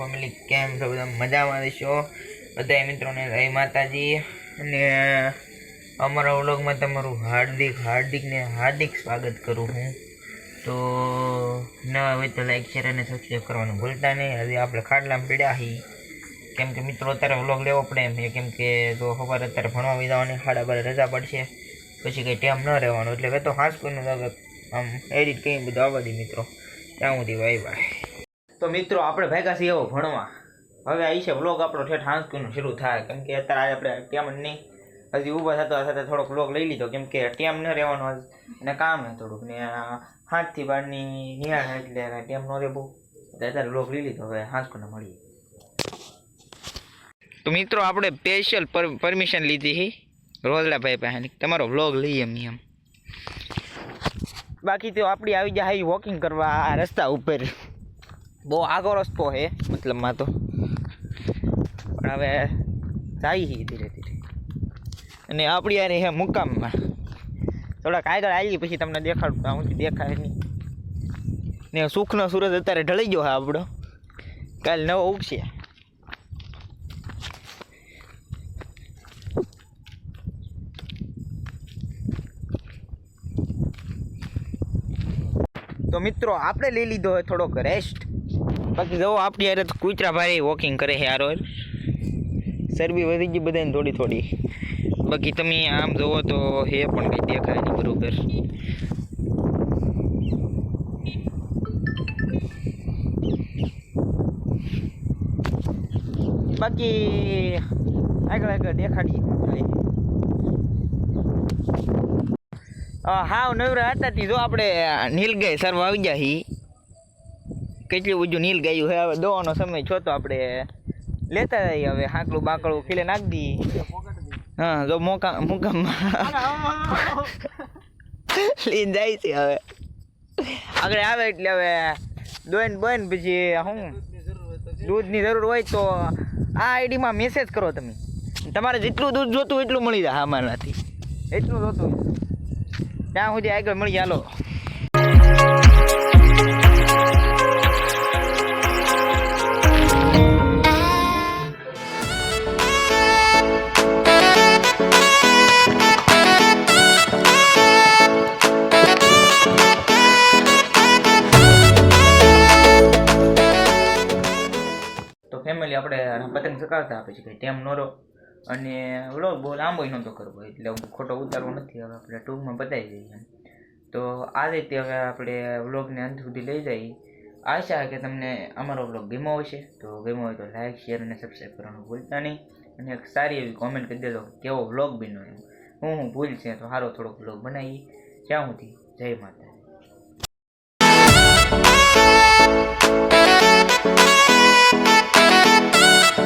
Family કેમ છો? બધા મજામાં રહેશો? બધા મિત્રોને જય માતાજી અને અમારા વ્લોગમાં તમારું હાર્દિક સ્વાગત કરું હું. તો નવા હોય તો લાઈક શેર અને સબસ્ક્રાઈબ કરવાનું ભૂલતા નહીં. હજી આપણે ખાટલામાં પીડ્યા છીએ કેમ કે મિત્રો અત્યારે વ્લોગ લેવો પડે એમ છે, કેમ કે જો ખબર અત્યારે ભણવા વિધાવાની 12:30 રજા પડશે, પછી કંઈ ટાઈમ ન રહેવાનો, એટલે હવે તો હાંસ કોઈને આમ એડિટ કંઈ બધું આવવા દે મિત્રો. ત્યાં સુધી બાય. તો મિત્રો આપણે ભેગા છીએ એવો ભણવા. હવે આવી છે વ્લોગ આપણો ઠેઠ હાંસકીનો શરૂ થાય, કેમ કે અત્યારે આપણે ટાઈમ જ નહીં. હજી ઊભા થતા સાથે થોડોક વ્લોગ લઈ લીધો, કેમ કે ટાઈમ ન રહેવાનો અને કામ છે થોડુંક ને 7 થી 12ની નિહાળ, એટલે ટાઈમ ન રહે બહુ, અત્યારે વ્લોગ લઈ લીધો. હવે હાંસકોને મળીએ. તો મિત્રો આપણે સ્પેશિયલ પરમિશન લીધી છે રોજલાભાઈ પાસે, તમારો વ્લોગ લઈએ એમ. બાકી તો આપણી આવી જાય વોકિંગ કરવા આ રસ્તા ઉપર. બહુ આગો રસ્તો છે મતલબમાં તો, પણ હવે જાય છે ધીરે ધીરે. અને આપણી યાર હે મુકામમાં થોડાક આગળ આવી પછી તમને દેખાડું, હું દેખાય નહીં ને. સુખનો સૂરજ અત્યારે ઢળી ગયો છે આપણો, કાલ નવો ઉગશે. તો મિત્રો આપણે લઈ લીધો હોય થોડોક રેસ્ટ. બાકી જવો આપણી યાર કૂતરા ભાઈ વોકિંગ કરે છે યાર, ચરબી વધી ગઈ બધાને થોડી થોડી. બાકી તમે આમ જુઓ તો હે પણ કંઈ દેખાય નહીં બરોબર. બાકી આગળ દેખાડીએ. હાવ નવરા હતા તી જો આપણે નીલગાય સરવા આવી ગયા હી. કેટલી બધું નીલગાયું છે, હવે દોવાનો સમય છો તો આપણે લેતા જઈએ. હવે હાંકડું બાકડું ખીલે નાખી દઈએ. હા જો મુકામમાં લઈને જાય છે. હવે આગળ આવે એટલે હવે દોઈને પછી શું દૂધની જરૂર હોય તો આ આઈડીમાં મેસેજ કરો તમે. તમારે જેટલું દૂધ જોતું એટલું મળી જાય અમારાથી, એટલું જોતું ત્યાં સુધી આગળ મળી. હાલો તો ફેમિલી આપણે પતંગ ચકાવતા પછી કંઈ ટાઈમ ન રહો, અને વ્લોગ બહુ લાંબો નહોતો કરવો, એટલે હું ખોટો ઉતારવો નથી. હવે આપણે ટૂંકમાં બતાવી દઈએ. તો આ રીતે હવે આપણે વ્લોગને અંત સુધી લઈ જઈએ. આશા કે તમને અમારો વ્લોગ ગમ્યો હશે. તો ગમ્યો હોય તો લાઈક શેર અને સબસ્ક્રાઈબ કરવાનું ભૂલતા નહીં. અને એક સારી એવી કોમેન્ટ કરી દેજો કેવો વ્લોગ બન્યો એમ. હું ભૂલ છે તો સારો થોડોક વ્લોગ બનાવી. ત્યાં સુધી જય માતા.